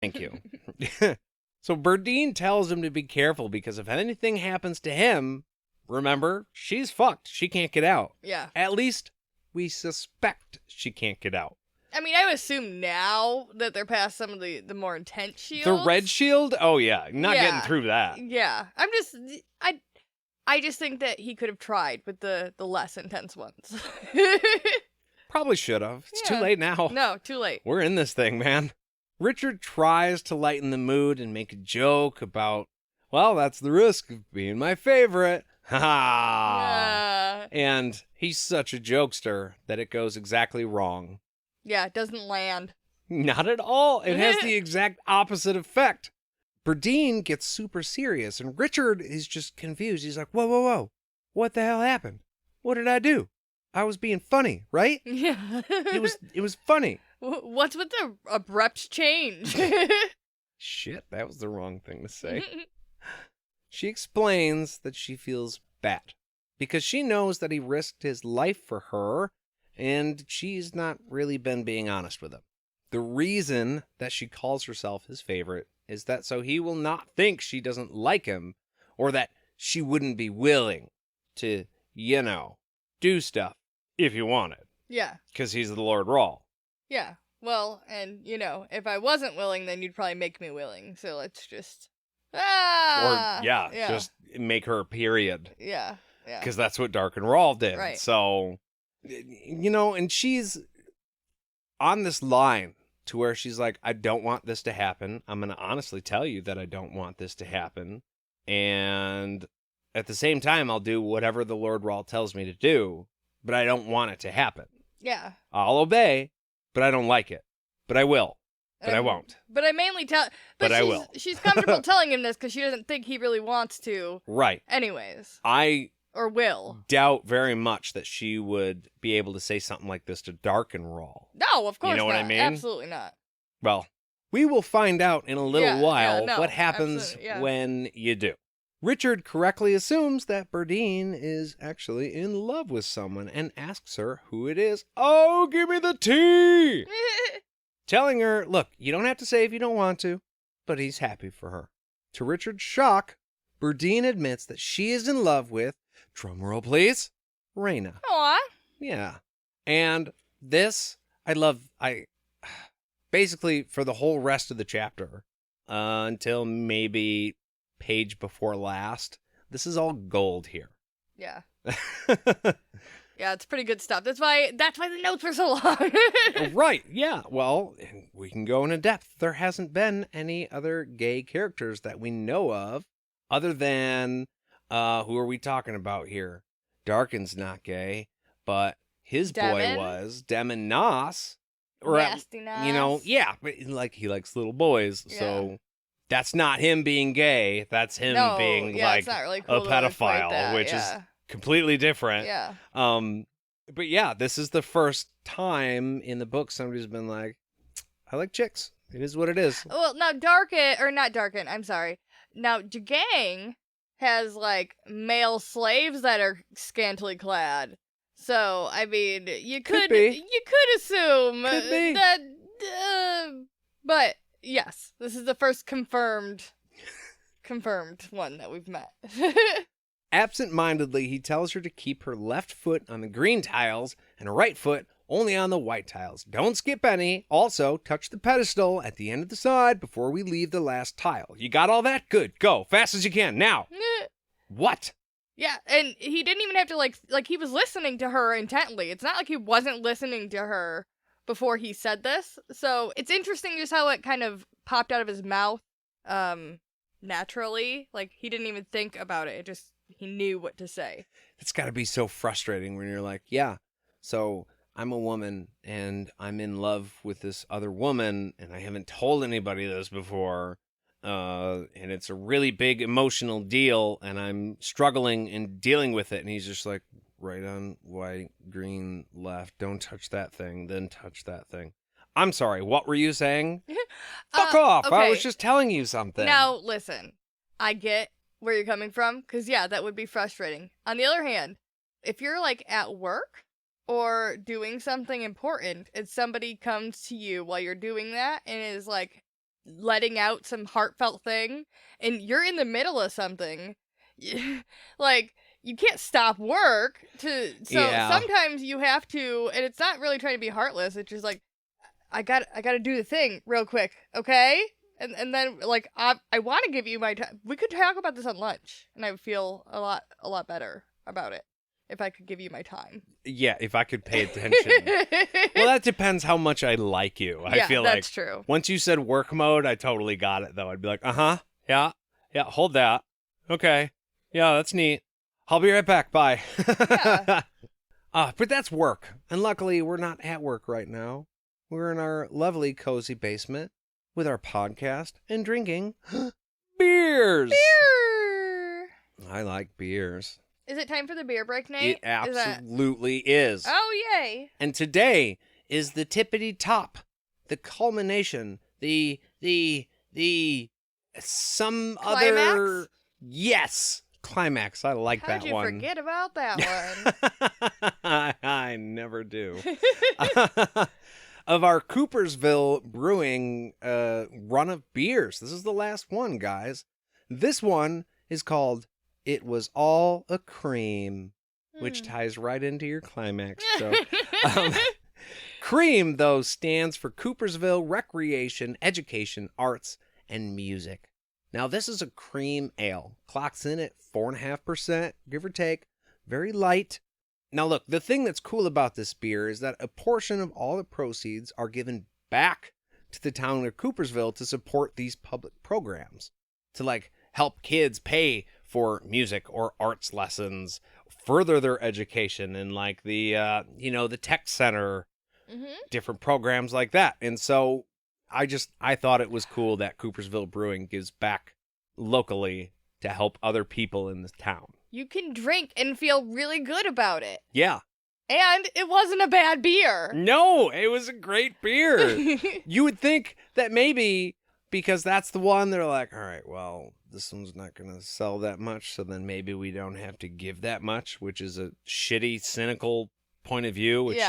Thank you. So Berdine tells him to be careful because if anything happens to him, remember, she's fucked. She can't get out. Yeah. At least we suspect she can't get out. I mean, I would assume now that they're past some of the more intense shields. The red shield? Oh, yeah. Not getting through that. Yeah. I just think that he could have tried with the less intense ones. Probably should have. It's too late now. No, too late. We're in this thing, man. Richard tries to lighten the mood and make a joke about, well, that's the risk of being my favorite. Ha ha! And he's such a jokester that it goes exactly wrong. Yeah, it doesn't land. Not at all. It has the exact opposite effect. Berdine gets super serious, and Richard is just confused. He's like, whoa, whoa, whoa. What the hell happened? What did I do? I was being funny, right? Yeah. It was funny. What's with the abrupt change? Shit, that was the wrong thing to say. She explains that she feels bad because she knows that he risked his life for her, and she's not really been being honest with him. The reason that she calls herself his favorite is that so he will not think she doesn't like him, or that she wouldn't be willing to, do stuff if you wanted. Yeah. Because he's the Lord Rawl. Yeah. Well, and, if I wasn't willing, then you'd probably make me willing. So let's just... Or, just make her a period. Yeah. Because that's what Dark and Rawl did. Right. So, and she's on this line to where she's like, I don't want this to happen. I'm going to honestly tell you that I don't want this to happen. And at the same time, I'll do whatever the Lord Rawl tells me to do, but I don't want it to happen. Yeah. I'll obey, but I don't like it. But I will. But I won't. But I mainly tell... But I will. She's comfortable telling him this because she doesn't think he really wants to. Right. Anyways. Or will. Doubt very much that she would be able to say something like this to Dark and Rawl. No, of course not. You know what I mean? Absolutely not. Well, we will find out in a little while what happens yeah. when you do. Richard correctly assumes that Berdine is actually in love with someone and asks her who it is. Oh, give me the tea! Telling her, look, you don't have to say if you don't want to, but he's happy for her. To Richard's shock, Berdine admits that she is in love with, drumroll please, Raina. Aw. Yeah. And this, basically for the whole rest of the chapter, until maybe page before last, this is all gold here. Yeah. Yeah, it's pretty good stuff. That's why the notes were so long. Right, yeah. Well, we can go into depth. There hasn't been any other gay characters that we know of, other than, who are we talking about here? Darkin's not gay, but his boy was. Demon Nos. Nasty Nos. But he likes little boys, so that's not him being gay. That's him being, it's not really cool a pedophile, which is completely different. Yeah. But yeah, this is the first time in the book somebody's been like, I like chicks. It is what it is. Well, now not Darkin, I'm sorry. Now, Jagang has, male slaves that are scantily clad. So, I mean, you could assume that, but yes, this is the first confirmed one that we've met. Absent-mindedly, he tells her to keep her left foot on the green tiles and her right foot only on the white tiles. Don't skip any. Also, touch the pedestal at the end of the side before we leave the last tile. You got all that? Good. Go. Fast as you can. Now. What? Yeah, and he didn't even have to, he was listening to her intently. It's not like he wasn't listening to her before he said this. So, it's interesting just how it kind of popped out of his mouth, naturally. He didn't even think about it. He knew what to say. It's got to be so frustrating when you're like, yeah, so I'm a woman and I'm in love with this other woman and I haven't told anybody this before. And it's a really big emotional deal and I'm struggling and dealing with it. And he's just like, right on, white, green, left. Don't touch that thing. Then touch that thing. I'm sorry. What were you saying? Fuck off. Okay. I was just telling you something. Now, listen, I get where you're coming from, because that would be frustrating. On the other hand, if you're at work or doing something important and somebody comes to you while you're doing that and is like, letting out some heartfelt thing, and you're in the middle of something, like, you can't stop work so sometimes you have to, and it's not really trying to be heartless, it's just like, I gotta do the thing real quick, okay? And then, like, I want to give you my time. We could talk about this on lunch, and I would feel a lot better about it if I could give you my time. Yeah, if I could pay attention. Well, that depends how much I like you. I feel like that's true. Once you said work mode, I totally got it, though. I'd be like, yeah, hold that. Okay, yeah, that's neat. I'll be right back. Bye. Yeah. But that's work, and luckily we're not at work right now. We're in our lovely, cozy basement with our podcast and drinking beers. Beer. I like beers. Is it time for the beer break, Nate? It absolutely is. Oh, yay. And today is the tippity top, the culmination, some Climax? other... Yes, climax. I like that one. How'd you forget about that one? I never do. Of our Coopersville Brewing run of beers. This is the last one, guys. This one is called It Was All a Cream, which ties right into your climax. So, CREAM, though, stands for Coopersville Recreation, Education, Arts, and Music. Now, this is a cream ale. Clocks in at 4.5%, give or take. Very light. Now, look, the thing that's cool about this beer is that a portion of all the proceeds are given back to the town of Coopersville to support these public programs, to, like, help kids pay for music or arts lessons, further their education in, like, the, the tech center, different programs like that. And so I thought it was cool that Coopersville Brewing gives back locally to help other people in the town. You can drink and feel really good about it. Yeah. And it wasn't a bad beer. No, it was a great beer. You would think that maybe because that's the one, they're like, all right, well, this one's not going to sell that much, so then maybe we don't have to give that much, which is a shitty, cynical point of view, which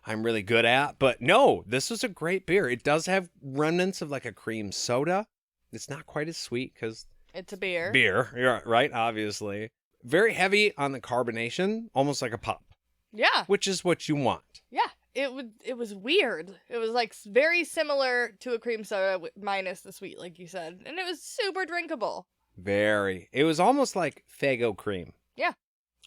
I'm really good at. But no, this was a great beer. It does have remnants of like a cream soda. It's not quite as sweet because it's a beer. You're right, obviously. Very heavy on the carbonation, almost like a pop. Yeah. Which is what you want. Yeah. It was weird. It was like very similar to a cream soda minus the sweet, like you said. And it was super drinkable. Very. It was almost like Faygo cream. Yeah.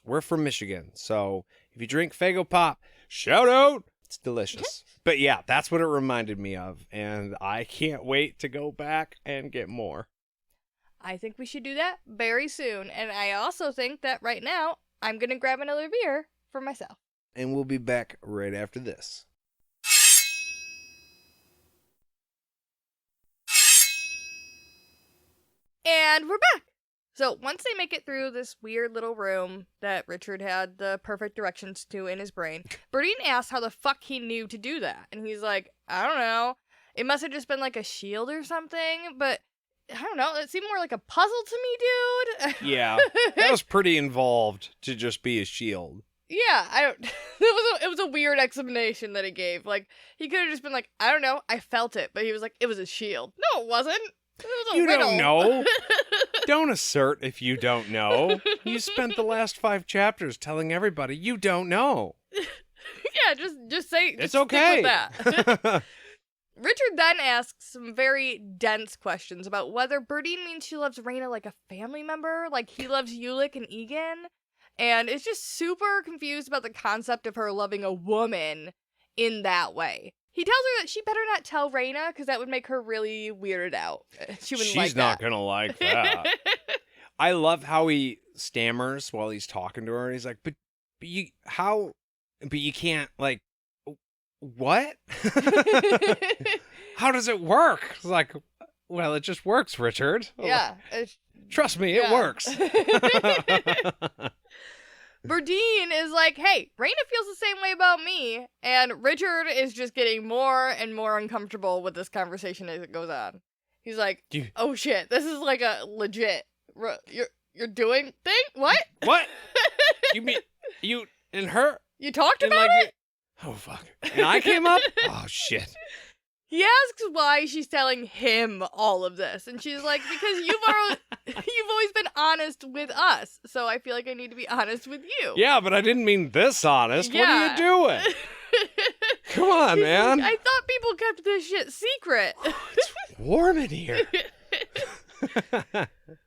We're from Michigan, so if you drink Faygo Pop, shout out. It's delicious. But yeah, that's what it reminded me of. And I can't wait to go back and get more. I think we should do that very soon. And I also think that right now, I'm going to grab another beer for myself. And we'll be back right after this. And we're back. So once they make it through this weird little room that Richard had the perfect directions to in his brain, Berdine asks how the fuck he knew to do that. And he's like, I don't know. It must have just been like a shield or something, but I don't know. It seemed more like a puzzle to me, dude. Yeah, that was pretty involved to just be a shield. Yeah, I don't. It was a weird explanation that he gave. Like he could have just been like, I don't know, I felt it, but he was like, it was a shield. No, it wasn't. It was a you riddle. Don't know. Don't assert if you don't know. You spent the last 5 chapters telling everybody you don't know. Yeah, just say it's okay. Stick with that. Richard then asks some very dense questions about whether Berdine means she loves Raina like a family member, like he loves Ulick and Egan, and is just super confused about the concept of her loving a woman in that way. He tells her that she better not tell Raina because that would make her really weirded out. She's not going to like that. I love how he stammers while he's talking to her. And he's like, but you can't, like, what? How does it work? It's like, well, it just works, Richard. Yeah. Trust me, it works. Berdine is like, hey, Raina feels the same way about me. And Richard is just getting more and more uncomfortable with this conversation as it goes on. He's like, oh shit, this is like a legit, you're doing thing? What? What? You mean, you and her? You talked about it? Oh, fuck. And I came up? Oh, shit. He asks why she's telling him all of this, and she's like, because you've always been honest with us, so I feel like I need to be honest with you. Yeah, but I didn't mean this honest. Yeah. What are you doing? Come on, man. I thought people kept this shit secret. It's warm in here.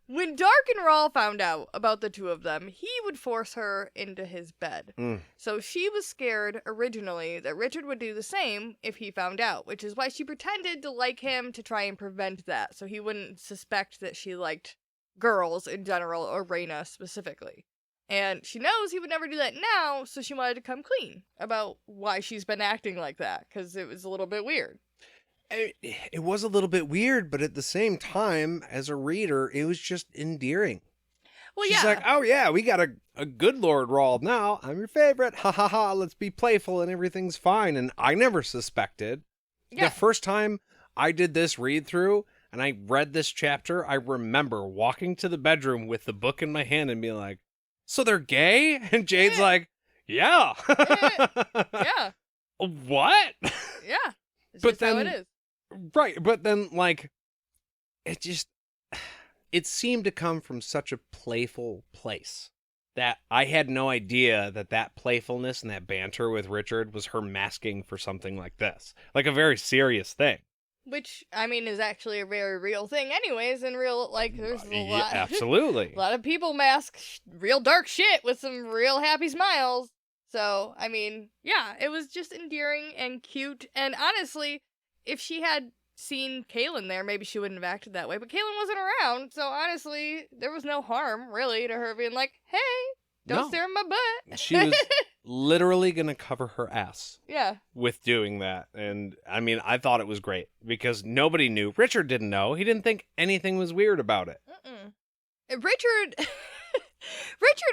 When Dark and Rawl found out about the two of them, he would force her into his bed. So she was scared originally that Richard would do the same if he found out, which is why she pretended to like him to try and prevent that, so he wouldn't suspect that she liked girls in general or Raina specifically. And she knows he would never do that now, so she wanted to come clean about why she's been acting like that, because it was a little bit weird. It was a little bit weird, but at the same time, as a reader, it was just endearing. Well, She's like, oh yeah, we got a good Lord Rawl now. I'm your favorite. Ha ha ha. Let's be playful and everything's fine. And I never suspected. Yeah. The first time I did this read through and I read this chapter, I remember walking to the bedroom with the book in my hand and being like, so they're gay? And Jade's like, yeah. Yeah. What? Yeah. It's But just then, how it is. Right. But then, like, it seemed to come from such a playful place that I had no idea that playfulness and that banter with Richard was her masking for something like this. Like a very serious thing. Which, I mean, is actually a very real thing anyways, in real, like, there's a lot. Yeah, absolutely. A lot of people mask real dark shit with some real happy smiles. So, I mean, yeah, it was just endearing and cute. And honestly, if she had seen Kaylin there, maybe she wouldn't have acted that way. But Kaylin wasn't around, so honestly, there was no harm, really, to her being like, hey, don't stare in my butt. She was literally going to cover her ass. Yeah. With doing that. And, I mean, I thought it was great because nobody knew. Richard didn't know. He didn't think anything was weird about it. Richard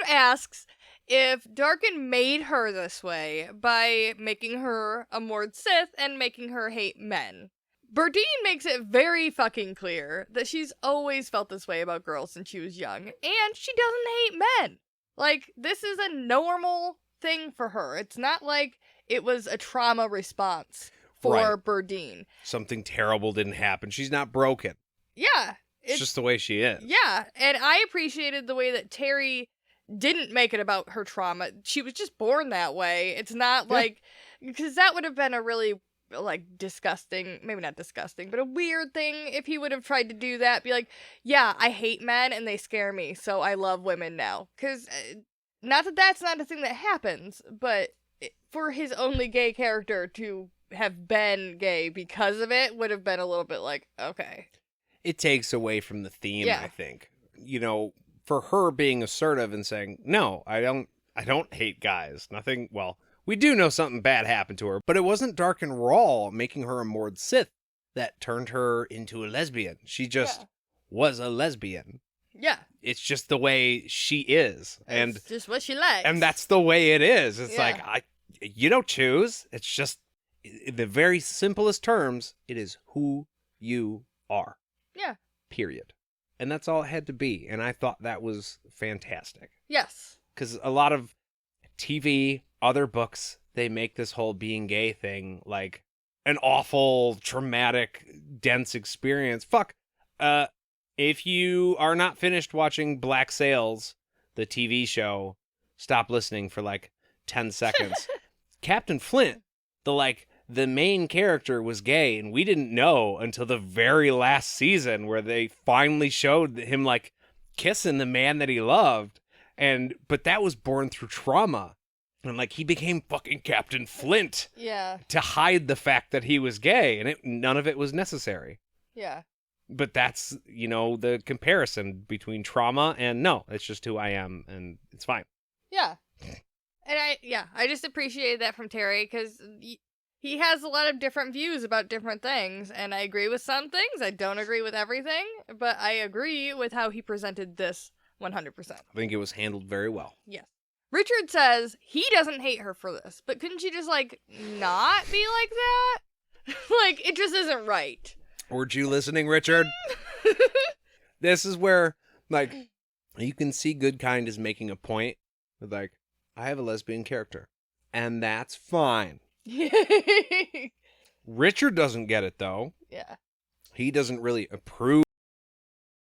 asks if Darkin made her this way by making her a Mord Sith and making her hate men. Berdine makes it very fucking clear that she's always felt this way about girls since she was young, and she doesn't hate men. Like, this is a normal thing for her. It's not like it was a trauma response for Berdine. Something terrible didn't happen. She's not broken. Yeah. It's just the way she is. Yeah, and I appreciated the way that Terry didn't make it about her trauma. She was just born that way. It's not like, because that would have been a really, like, disgusting, maybe not disgusting, but a weird thing if he would have tried to do that. Be like, yeah, I hate men and they scare me, so I love women now. Because, not that that's not a thing that happens, but for his only gay character to have been gay because of it would have been a little bit like, okay. It takes away from the theme, I think. You know, for her being assertive and saying, no, I don't hate guys. Nothing, well, we do know something bad happened to her, but it wasn't Dark and Rawl making her a Mord Sith that turned her into a lesbian. She just was a lesbian. Yeah. It's just the way she is. And it's just what she likes. And that's the way it is. It's like, you don't choose. It's just, in the very simplest terms, it is who you are. Yeah. Period. And that's all it had to be. And I thought that was fantastic. Yes. Because a lot of TV, other books, they make this whole being gay thing like an awful, traumatic, dense experience. Fuck. If you are not finished watching Black Sails, the TV show, stop listening for like 10 seconds. Captain Flint, the main character was gay, and we didn't know until the very last season where they finally showed him like kissing the man that he loved. But that was born through trauma. And like he became fucking Captain Flint. Yeah. To hide the fact that he was gay, and none of it was necessary. Yeah. But that's, the comparison between trauma and no, it's just who I am, and it's fine. Yeah. And I just appreciated that from Terry, because he has a lot of different views about different things, and I agree with some things. I don't agree with everything, but I agree with how he presented this 100%. I think it was handled very well. Yes. Richard says he doesn't hate her for this, but couldn't she just, not be like that? It just isn't right. Weren't you listening, Richard? This is where, you can see Goodkind is making a point with, I have a lesbian character, and that's fine. Richard doesn't get it, though. Yeah. He doesn't really approve